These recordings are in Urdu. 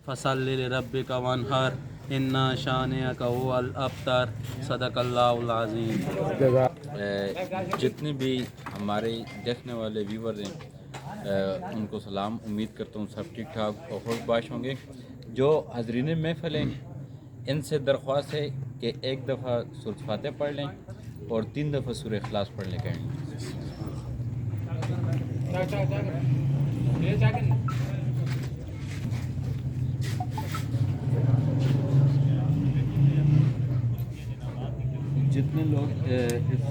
فصلی لربک وانحر ان شانئک هو الابتر صدق اللہ العظیم۔ جتنے بھی ہمارے دیکھنے والے ویور ہیں ان کو سلام، امید کرتا ہوں سب ٹھیک ٹھاک اور خوش باش ہوں گے۔ جو حاضرین محفل ہیں ان سے درخواست ہے کہ ایک دفعہ سورۃ فاتحہ پڑھ لیں اور 3 دفعہ سورہ اخلاص پڑھ لیں کہیں۔ جتنے لوگ اس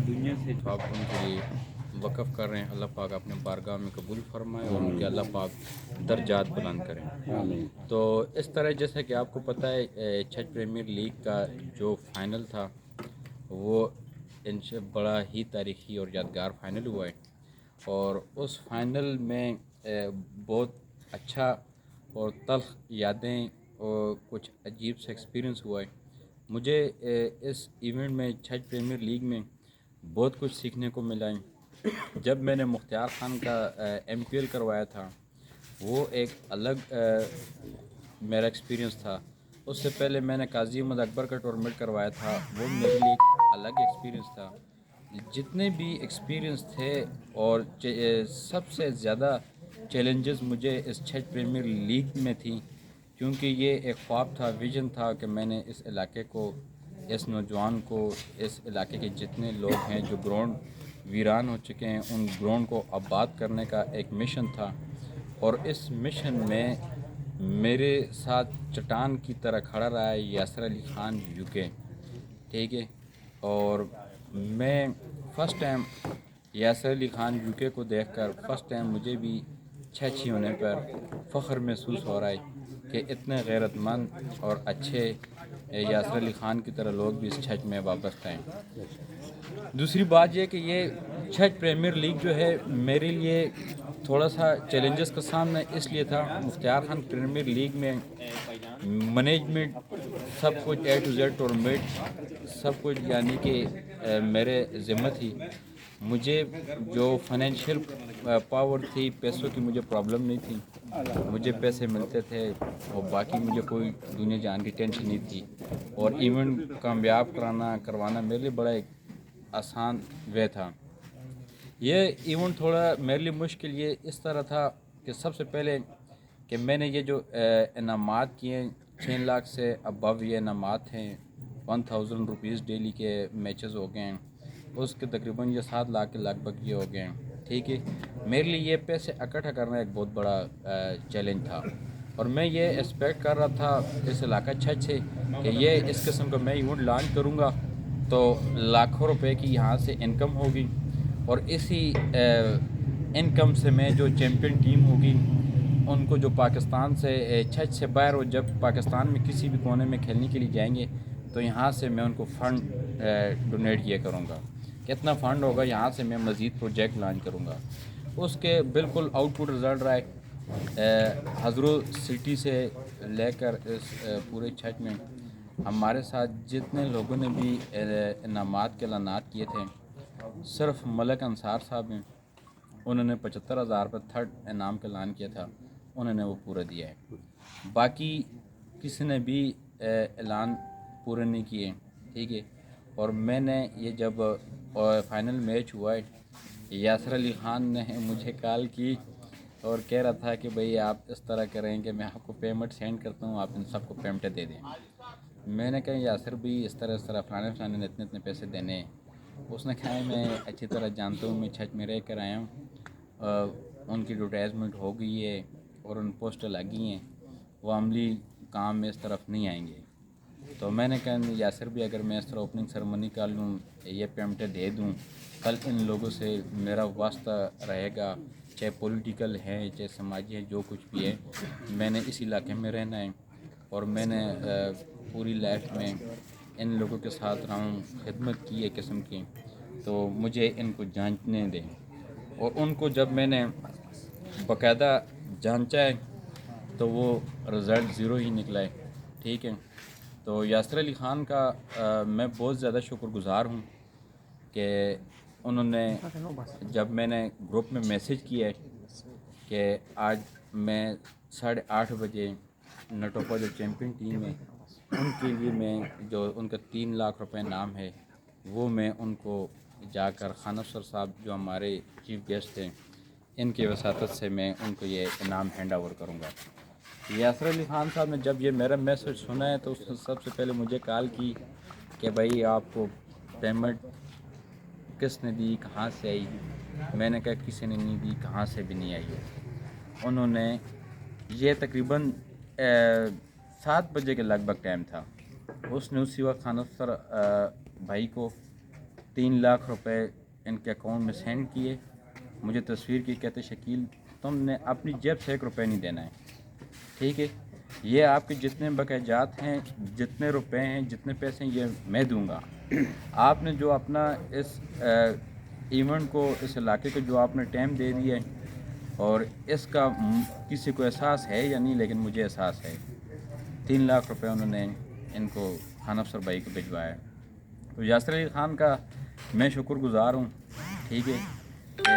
دنیا سے آپ ان کے لیے وقف کر رہے ہیں، اللہ پاک اپنے بارگاہ میں قبول فرمائے اور ان کے اللہ پاک درجات بلند کریں۔ تو اس طرح جیسا کہ آپ کو پتہ ہے چھٹ پریمیئر لیگ کا جو فائنل تھا وہ بڑا ہی تاریخی اور یادگار فائنل ہوا ہے، اور اس فائنل میں بہت اچھا اور تلخ یادیں اور کچھ عجیب سے ایکسپیرینس ہوا ہے۔ مجھے اس ایونٹ میں چھٹ پریمیئر لیگ میں بہت کچھ سیکھنے کو ملا ہے۔ جب میں نے مختار خان کا ایم پی ایل کروایا تھا وہ ایک الگ میرا ایکسپیرینس تھا۔ اس سے پہلے میں نے قاضی احمد اکبر کا ٹورنامنٹ کروایا تھا، وہ میرے لیے ایک الگ ایکسپیرینس تھا۔ جتنے بھی ایکسپیرینس تھے اور سب سے زیادہ چیلنجز مجھے اس چھٹ پریمیئر لیگ میں تھی، کیونکہ یہ ایک خواب تھا، ویژن تھا کہ میں نے اس علاقے کو، اس نوجوان کو، اس علاقے کے جتنے لوگ ہیں جو گراؤنڈ ویران ہو چکے ہیں ان گراؤنڈ کو آباد کرنے کا ایک مشن تھا، اور اس مشن میں میرے ساتھ چٹان کی طرح کھڑا رہا ہے یاسر علی خان یو کے، ٹھیک ہے۔ اور میں first time Yasir Ali Khan you کے کو دیکھ کر فرسٹ ٹائم مجھے بھی چھچی ہونے پر فخر محسوس ہو رہا ہے کہ اتنے غیرت مند اور اچھے یاسر علی خان کی طرح لوگ بھی اس چھچ میں وابستہ ہیں۔ دوسری بات یہ کہ یہ چھٹ پریمیئر لیگ جو ہے میرے لیے تھوڑا سا چیلنجز کا سامنا اس لیے تھا۔ مختار خان پریمیئر لیگ میں مینجمنٹ سب کچھ اے ٹو زیڈ ٹورنامنٹ سب کچھ یعنی کہ میرے ذمہ تھی۔ مجھے جو فائنینشیل پاور تھی، پیسوں کی مجھے پرابلم نہیں تھی، مجھے پیسے ملتے تھے اور باقی مجھے کوئی دنیا جان کی ٹینشن نہیں تھی، اور ایونٹ کامیاب کروانا میرے لیے بڑا ایک آسان وے تھا۔ یہ ایونٹ تھوڑا میرے لیے مشکل یہ اس طرح تھا کہ سب سے پہلے کہ میں نے یہ جو انعامات کیے 6 لاکھ سے ابو یہ انعامات ہیں، 1000 روپیز ڈیلی کے میچز ہو گئے ہیں، اس کے تقریباً یہ 7 لاکھ کے لگ بھگ یہ ہو گئے ہیں، ٹھیک ہے۔ میرے لیے یہ پیسے اکٹھا کرنا ایک بہت بڑا چیلنج تھا، اور میں یہ ایکسپیکٹ کر رہا تھا اس علاقہ چھچ سے کہ یہ اس قسم کا میں ایونٹ لانچ کروں گا تو لاکھوں روپے کی یہاں سے انکم ہوگی، اور اسی انکم سے میں جو چیمپئن ٹیم ہوگی ان کو جو پاکستان سے چھچ سے باہر ہو، جب پاکستان میں کسی بھی کونے میں کھیلنے کے لیے جائیں گے تو یہاں سے میں ان کو فنڈ ڈونیٹ کیا کروں گا، کتنا فنڈ ہوگا یہاں سے میں مزید پروجیکٹ لانچ کروں گا۔ اس کے بالکل آؤٹ پٹ رزلٹ رہا ہے۔ حضرو سٹی سے لے کر اس پورے چھچ میں ہمارے ساتھ جتنے لوگوں نے بھی انعامات کے اعلانات کیے تھے، صرف ملک انصار صاحب ہیں، انہوں نے 75,000 پر تھرڈ انعام کا اعلان کیا تھا، انہوں نے وہ پورا دیا ہے۔ باقی کسی نے بھی اعلان پورے نہیں کیے، ٹھیک ہے۔ اور میں نے یہ جب فائنل میچ ہوا ہے، یاسر علی خان نے مجھے کال کی اور کہہ رہا تھا کہ بھئی آپ اس طرح کریں کہ میں آپ کو پیمنٹ سینڈ کرتا ہوں، آپ ان سب کو پیمنٹ دے دیں۔ میں نے کہا یاسر بھی اس طرح فلانے نے اتنے پیسے دینے ہیں۔ اس نے کہا میں اچھی طرح جانتا ہوں، میں چھچ میں رہ کر آیا ہوں، ان کی ایڈورٹائزمنٹ ہو گئی ہے اور ان پوسٹر لگی ہیں، وہ عملی کام میں اس طرف نہیں آئیں گے۔ تو میں نے کہا یاسر بھی اگر میں اس طرح اوپننگ سرمنی کر لوں، یہ پیمنٹیں دے دوں، کل ان لوگوں سے میرا واسطہ رہے گا، چاہے پولیٹیکل ہے چاہے سماجی ہے، جو کچھ بھی ہے، میں نے اس علاقے میں رہنا ہے، اور میں نے پوری لائف میں ان لوگوں کے ساتھ رہا ہوں، خدمت کی ہے قسم کی، تو مجھے ان کو جانچنے دیں۔ اور ان کو جب میں نے باقاعدہ جانچا ہے تو وہ رزلٹ 0 ہی نکلا ہے، ٹھیک ہے۔ تو یاسر علی خان کا میں بہت زیادہ شکر گزار ہوں کہ انہوں نے جب میں نے گروپ میں میسیج کیا ہے کہ آج میں 8:30 بجے نٹوپا جو چیمپئن ٹیم ہے ان کے لیے میں جو ان کا 3 لاکھ روپے انعام ہے وہ میں ان کو جا کر خان افسر صاحب جو ہمارے چیف گیسٹ ہیں ان کی وساطت سے میں ان کو یہ انعام ہینڈ اوور کروں گا۔ یاسر علی خان صاحب نے جب یہ میرا میسج سنا ہے تو اس نے سب سے پہلے مجھے کال کی کہ بھائی آپ کو پیمنٹ کس نے دی، کہاں سے آئی؟ میں نے کہا کسی نے نہیں دی، کہاں سے بھی نہیں آئی ہے۔ انہوں نے یہ تقریباً 7 بجے کے لگ بھگ ٹائم تھا، اس نے اسی وقت خان افسر بھائی کو 3 لاکھ روپے ان کے اکاؤنٹ میں سینڈ کیے، مجھے تصویر کی، کہتے شکیل تم نے اپنی جیب سے 1 روپے نہیں دینا ہے، ٹھیک ہے، یہ آپ کے جتنے بقیجات ہیں، جتنے روپے ہیں، جتنے پیسے ہیں، یہ میں دوں گا۔ آپ نے جو اپنا اس ایونٹ کو، اس علاقے کو جو آپ نے ٹائم دے دیا ہے اور اس کا کسی کو احساس ہے یا نہیں، لیکن مجھے احساس ہے۔ 3 لاکھ روپے انہوں نے ان کو خان افسر بھائی کو بھجوایا۔ تو یاسر علی خان کا میں شکر گزار ہوں، ٹھیک ہے، کہ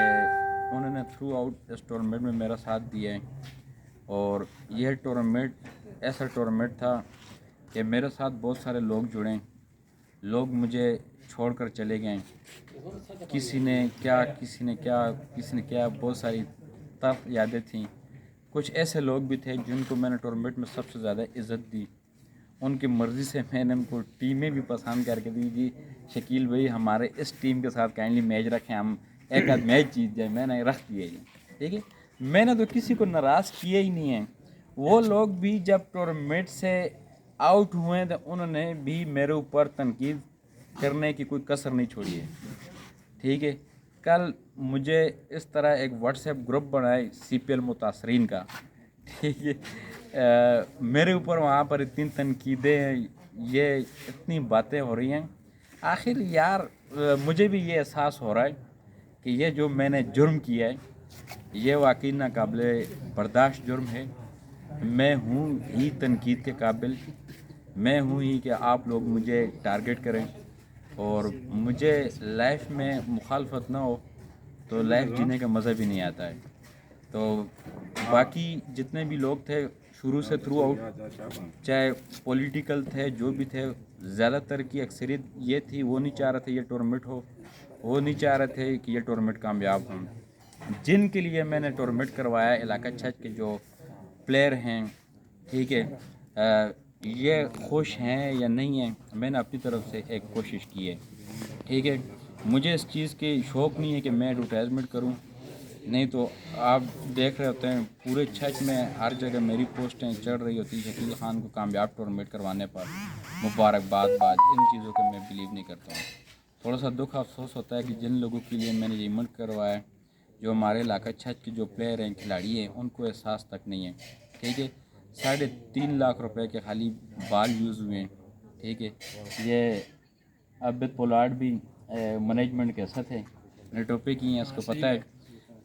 انہوں نے تھرو آؤٹ اس ٹورنامنٹ میں میرا ساتھ دیا ہے، اور یہ ٹورنامنٹ ایسا ٹورنامنٹ تھا کہ میرے ساتھ بہت سارے لوگ جڑیں، لوگ مجھے چھوڑ کر چلے گئے، کسی نے کیا بہت ساری تلخ یادیں تھیں۔ کچھ ایسے لوگ بھی تھے جن کو میں نے ٹورنامنٹ میں سب سے زیادہ عزت دی، ان کی مرضی سے میں نے ان کو ٹیمیں بھی پسند کر کے دی، جی شکیل بھائی ہمارے اس ٹیم کے ساتھ کائنڈلی میچ رکھیں، ہم ایک آدھ میچ جیت جائیں، میں نے رکھ دیا جی، ٹھیک ہے۔ میں نے تو کسی کو ناراض کیا ہی نہیں ہے۔ وہ لوگ بھی جب ٹورنامنٹ سے آؤٹ ہوئے تو انہوں نے بھی میرے اوپر تنقید کرنے کی کوئی کسر نہیں چھوڑی ہے، ٹھیک ہے۔ کل مجھے اس طرح ایک واٹس ایپ گروپ بنائے سی پی ایل متاثرین کا، ٹھیک ہے، میرے اوپر وہاں پر اتنی تنقیدیں ہیں، یہ اتنی باتیں ہو رہی ہیں، آخر یار مجھے بھی یہ احساس ہو رہا ہے کہ یہ جو میں نے جرم کیا ہے یہ واقعی ناقابل برداشت جرم ہے۔ میں ہوں ہی تنقید کے قابل، میں ہوں ہی کہ آپ لوگ مجھے ٹارگٹ کریں، اور مجھے لائف میں مخالفت نہ ہو تو لائف جینے کا مزہ بھی نہیں آتا ہے۔ تو باقی جتنے بھی لوگ تھے شروع سے تھرو آؤٹ، چاہے پولیٹیکل تھے، جو بھی تھے، زیادہ تر کی اکثریت یہ تھی، وہ نہیں چاہ رہے تھے یہ ٹورنامنٹ ہو، وہ نہیں چاہ رہے تھے کہ یہ ٹورنامنٹ کامیاب ہوں۔ جن کے لیے میں نے ٹورنامنٹ کروایا، علاقہ چھچ کے جو پلیئر ہیں، ٹھیک ہے، یہ خوش ہیں یا نہیں ہیں، میں نے اپنی طرف سے ایک کوشش کی ہے، ٹھیک ہے۔ مجھے اس چیز کی شوق نہیں ہے کہ میں ایڈورٹائزمنٹ کروں، نہیں تو آپ دیکھ رہے ہوتے ہیں پورے چھچ میں ہر جگہ میری پوسٹیں چڑھ رہی ہوتی ہیں شکیل خان کو کامیاب ٹورنامنٹ کروانے پر، مبارکباد بعد، ان چیزوں کو میں بلیو نہیں کرتا ہوں۔ تھوڑا سا دکھ افسوس ہوتا ہے کہ جن لوگوں کے لیے میں نے یہ ایونٹ کروایا، جو ہمارے علاقہ چھچ کے جو پلیئر ہیں، کھلاڑی ہیں، ان کو احساس تک نہیں ہے، ٹھیک ہے۔ 3.5 لاکھ روپے کے خالی بال یوز ہوئے ہیں، ٹھیک ہے۔ یہ عابد پولاڈ بھی مینجمنٹ کے ساتھ ہے، نٹوپے کی ہیں، اس کو پتہ ہے۔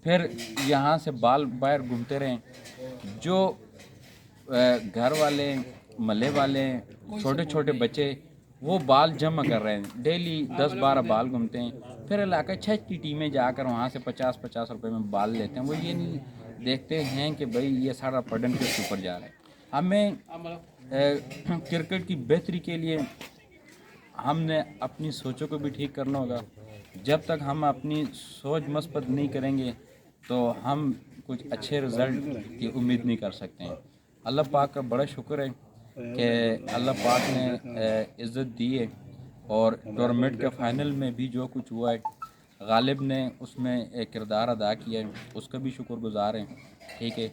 پھر یہاں سے بال باہر گھومتے رہیں، جو گھر والے، محلے والے، چھوٹے چھوٹے بچے، وہ بال جمع کر رہے ہیں، ڈیلی 10-12 بال گھومتے ہیں، پھر علاقہ چھچ کی ٹیمیں جا کر وہاں سے 50-50 روپے میں بال لیتے ہیں۔ وہ یہ نہیں دیکھتے ہیں کہ بھئی یہ سارا پرڈن کس اوپر جا رہا ہے۔ ہمیں کرکٹ کی بہتری کے لیے ہم نے اپنی سوچوں کو بھی ٹھیک کرنا ہوگا۔ جب تک ہم اپنی سوچ مثبت نہیں کریں گے تو ہم کچھ اچھے رزلٹ کی امید نہیں کر سکتے ہیں۔ اللہ پاک کا بڑا شکر ہے کہ اللہ پاک نے عزت دی ہے، اور ٹورنامنٹ کے فائنل میں بھی جو کچھ ہوا ہے، غالب نے اس میں ایک کردار ادا کیا ہے، اس کا بھی شکر گزار ہیں، ٹھیک ہے۔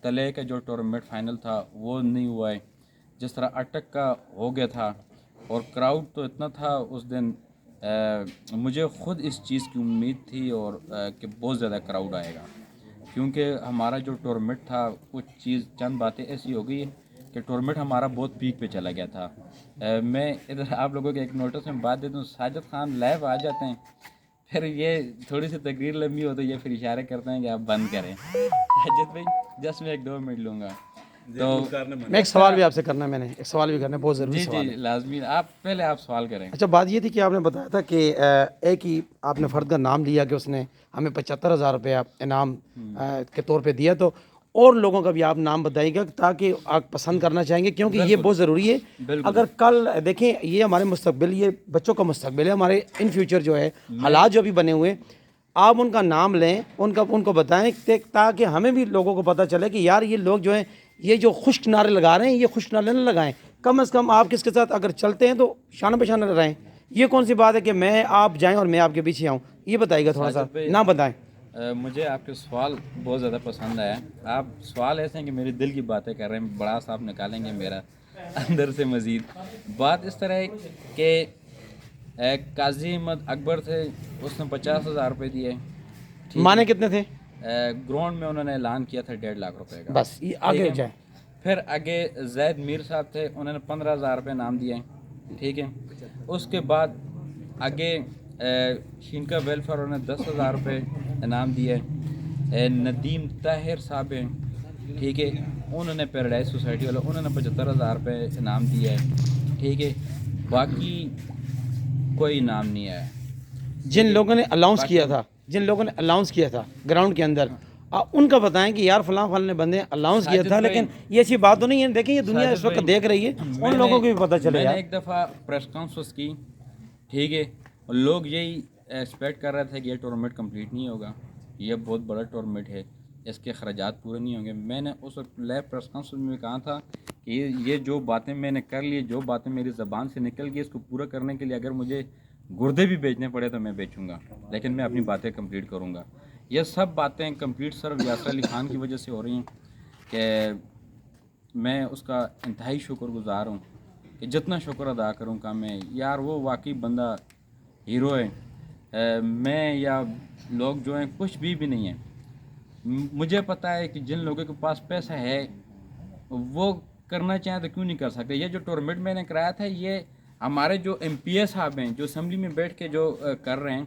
تلے کا جو ٹورنامنٹ فائنل تھا وہ نہیں ہوا ہے، جس طرح اٹک کا ہو گیا تھا، اور کراؤڈ تو اتنا تھا اس دن، مجھے خود اس چیز کی امید تھی اور کہ بہت زیادہ کراؤڈ آئے گا، کیونکہ ہمارا جو ٹورنامنٹ تھا کچھ چند باتیں ایسی ہو گئی کہ ٹورنامنٹ ہمارا بہت پیک پہ چلا گیا تھا۔ میں ادھر آپ لوگوں کے ایک نوٹس میں بات دیتا ہوں، ساجد خان لائیو آ جاتے ہیں، پھر یہ تھوڑی سی تقریر لمبی ہو تو یہ پھر اشارے کرتے ہیں کہ آپ بند کریں۔ ساجد بھائی جسٹ میں 1-2 منٹ لوں گا، تو میں ایک سوال بھی آپ سے کرنا ہے، میں نے ایک سوال بھی کرنا ہے، بہت ضروری سوال ہے۔ لازمی، آپ پہلے آپ سوال کریں۔ اچھا، بات یہ تھی کہ آپ نے بتایا تھا کہ ایک ہی آپ نے فرد کا نام لیا کہ اس نے ہمیں 75,000 روپیہ انعام کے طور پہ دیا، تو اور لوگوں کا بھی آپ نام بتائیے گا تاکہ آپ پسند کرنا چاہیں گے، کیونکہ یہ بہت ضروری ہے۔ اگر کل دیکھیں یہ ہمارے مستقبل، یہ بچوں کا مستقبل ہے، ہمارے ان فیوچر جو ہے حالات جو ابھی بنے ہوئے ہیں، آپ ان کا نام لیں، ان کو بتائیں تاکہ ہمیں بھی لوگوں کو پتہ چلے کہ یار یہ لوگ جو ہیں یہ جو خشک نعرے لگا رہے ہیں یہ خشک نعرے نہ لگائیں، کم از کم آپ کس کے ساتھ اگر چلتے ہیں تو شانہ بہ شانہ رہیں۔ یہ کون سی بات ہے کہ میں آپ جائیں اور میں آپ کے پیچھے آؤں؟ یہ بتائیے گا تھوڑا سا، نہ بتائیں۔ مجھے آپ کے سوال بہت زیادہ پسند آیا۔ آپ سوال ایسے ہیں کہ میرے دل کی باتیں کر رہے ہیں، بڑا صاحب نکالیں گے میرا اندر سے مزید۔ بات اس طرح ہے کہ قاضی احمد اکبر تھے، اس نے 50,000 روپے دیے، مانے کتنے تھے؟ گراؤنڈ میں انہوں نے اعلان کیا تھا 1.5 لاکھ روپے کا۔ بس یہ آگے جائیں۔ پھر آگے زید میر صاحب تھے، انہوں نے 15,000 روپے انعام دیے، ٹھیک ہے۔ اس کے بعد آگے شینکا ویلفیئر انہوں نے 10,000 روپے انعام دیے۔ ندیم طاہر صاحب ہیں، ٹھیک ہے، انہوں نے پیراڈائز سوسائٹی والے انہوں نے 75,000 روپے انعام دیا ہے، ٹھیک ہے۔ باقی کوئی انعام نہیں آیا۔ جن لوگوں نے الاؤنس کیا تھا گراؤنڈ کے اندر، ان کا بتائیں کہ یار فلاں فلاں بندے الاؤنس کیا تھا، لیکن یہ ایسی بات تو نہیں ہے۔ دیکھیں یہ دنیا اس وقت دیکھ رہی ہے، ان لوگوں کو بھی پتہ چلے میں یار۔ نے ایک دفعہ پریس کانفرنس کی، ٹھیک ہے، اور لوگ یہی ایکسپیکٹ کر رہے تھے کہ یہ ٹورنامنٹ کمپلیٹ نہیں ہوگا، یہ بہت بڑا ٹورنامنٹ ہے، اس کے اخراجات پورے نہیں ہوں گے۔ میں نے اس وقت لائیو پریس کانفرنس میں کہا تھا کہ یہ جو باتیں میں نے کر لی، جو باتیں میری زبان سے نکل گئی، اس کو پورا کرنے کے لیے اگر مجھے گردے بھی بیچنے پڑے تو میں بیچوں گا، لیکن میں اپنی باتیں کمپلیٹ کروں گا۔ یہ سب باتیں کمپلیٹ صرف یاسر علی خان کی وجہ سے ہو رہی ہیں کہ میں اس کا انتہائی شکر گزار ہوں کہ جتنا شکر ادا کروں کا میں، یار وہ واقعی بندہ ہیرو ہے۔ میں یا لوگ جو ہیں کچھ بھی نہیں ہیں۔ مجھے پتہ ہے کہ جن لوگوں کے پاس پیسہ ہے وہ کرنا چاہیں تو کیوں نہیں کر سکتے۔ یہ جو ٹورنامنٹ میں نے کرایا تھا، یہ ہمارے جو ایم پی اے صاحب ہیں جو اسمبلی میں بیٹھ کے جو کر رہے ہیں،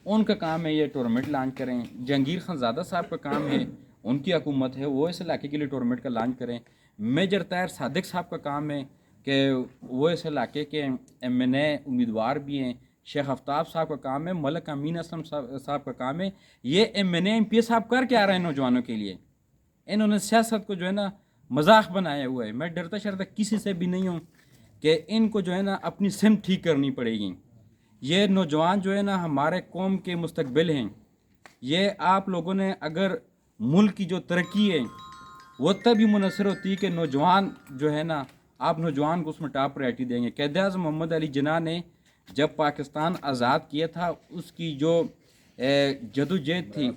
ان کا کام ہے یہ ٹورنامنٹ لانچ کریں۔ جہانگیر خان زادہ صاحب کا کام ہے، ان کی حکومت ہے، وہ اس علاقے کے لیے ٹورنامنٹ کا لانچ کریں۔ میجر طاہر صادق صاحب کا کام ہے کہ وہ اس علاقے کے ایم این اے امیدوار بھی ہیں۔ شیخ آفتاب صاحب کا کام ہے، ملک امین اسلم صاحب کا کام ہے۔ یہ M N A M P A صاحب کر کے آ رہے ہیں نوجوانوں کے لیے۔ انہوں نے سیاست کو جو ہے نا مذاق بنایا ہوا ہے۔ میں ڈرتا شرتا کسی سے بھی نہیں ہوں کہ ان کو جو ہے نا اپنی سمت ٹھیک کرنی پڑے گی۔ یہ نوجوان جو ہے نا ہمارے قوم کے مستقبل ہیں۔ یہ آپ لوگوں نے اگر ملک کی جو ترقی ہے وہ تبھی منحصر ہوتی ہے کہ نوجوان جو ہے نا، آپ نوجوان کو اس میں ٹاپ پرائرٹی دیں گے۔ قائد اعظم محمد علی جناح نے جب پاکستان آزاد کیا تھا، اس کی جو جدوجہد تھی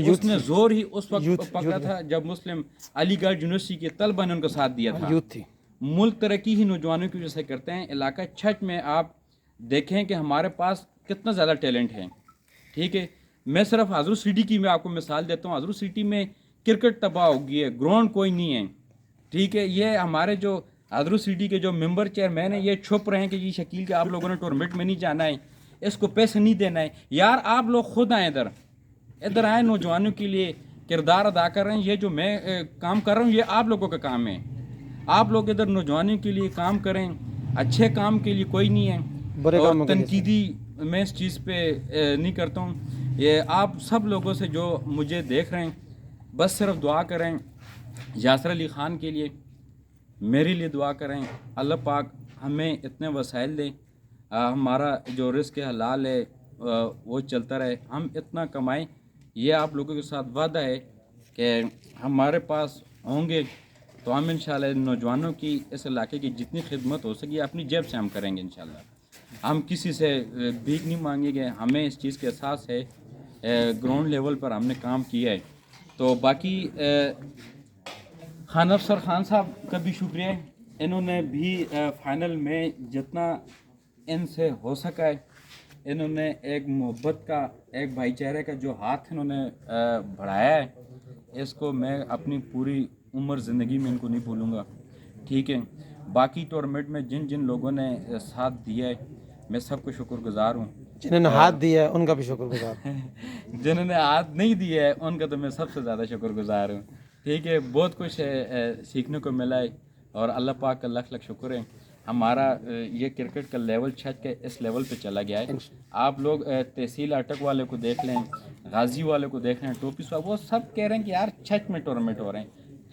اس نے زور ہی اس وقت پکڑا تھا جب مسلم علی گڑھ یونیورسٹی کے طلبہ نے ان کا ساتھ دیا تھا۔ ملک ترقی ہی نوجوانوں کی وجہ سے کرتے ہیں۔ علاقہ چھٹ میں آپ دیکھیں کہ ہمارے پاس کتنا زیادہ ٹیلنٹ ہے، ٹھیک ہے۔ میں صرف حضرت سٹی کی میں آپ کو مثال دیتا ہوں۔ حضرت سٹی میں کرکٹ تباہ ہو گئی ہے، گراؤنڈ کوئی نہیں ہے، ٹھیک ہے۔ یہ ہمارے جو حضرت سٹی کے جو ممبر چیئرمین ہیں یہ چھپ رہے ہیں کہ یہ شکیل کہ آپ لوگوں نے ٹورنامنٹ میں نہیں جانا ہے، اس کو پیسے نہیں دینا ہے۔ یار آپ لوگ خود آئیں، ادھر آئیں، نوجوانوں کے لیے کردار ادا کر رہے ہیں۔ یہ جو میں کام کر رہا ہوں یہ آپ لوگوں کا کام ہے۔ آپ لوگ ادھر نوجوانوں کے لیے کام کریں، اچھے کام کے لیے کوئی نہیں ہے۔ اور تنقیدی میں اس چیز پہ نہیں کرتا ہوں۔ یہ آپ سب لوگوں سے جو مجھے دیکھ رہے ہیں بس صرف دعا کریں یاسر علی خان کے لیے، میرے لیے دعا کریں، اللہ پاک ہمیں اتنے وسائل دیں، ہمارا جو رزق حلال ہے وہ چلتا رہے، ہم اتنا کمائیں۔ یہ آپ لوگوں کے ساتھ وعدہ ہے کہ ہمارے پاس ہوں گے تو ہم انشاءاللہ نوجوانوں کی اس علاقے کی جتنی خدمت ہو سکی اپنی جیب سے ہم کریں گے انشاءاللہ۔ ہم کسی سے بھیک نہیں مانگیں گے، ہمیں اس چیز کے احساس ہے، گراؤنڈ لیول پر ہم نے کام کیا ہے۔ تو باقی خان افسر خان صاحب کا بھی شکریہ، انہوں نے بھی فائنل میں جتنا ان سے ہو سکا ہے، انہوں نے ایک محبت کا، ایک بھائی چارے کا جو ہاتھ انہوں نے بڑھایا ہے، اس کو میں اپنی پوری عمر زندگی میں ان کو نہیں بھولوں گا، ٹھیک ہے۔ باقی ٹورنامنٹ میں جن جن لوگوں نے ساتھ دیا ہے میں سب کو شکر گزار ہوں۔ جنہوں نے ہاتھ دیا ہے ان کا بھی شکر گزار جنہوں نے ہاتھ نہیں دیا ہے ان کا تو میں سب سے زیادہ شکر گزار ہوں، ٹھیک ہے۔ بہت کچھ سیکھنے کو ملا ہے اور اللہ پاک کا لاکھ لاکھ شکر ہے، ہمارا یہ کرکٹ کا لیول چھت کے اس لیول پہ چلا گیا ہے۔ آپ لوگ تحصیل اٹک والے کو دیکھ لیں، غازی والے کو دیکھ لیں، ٹوپی صاحب، وہ سب کہہ رہے ہیں کہ یار چھت میں ٹورنامنٹ ہو رہے ہیں۔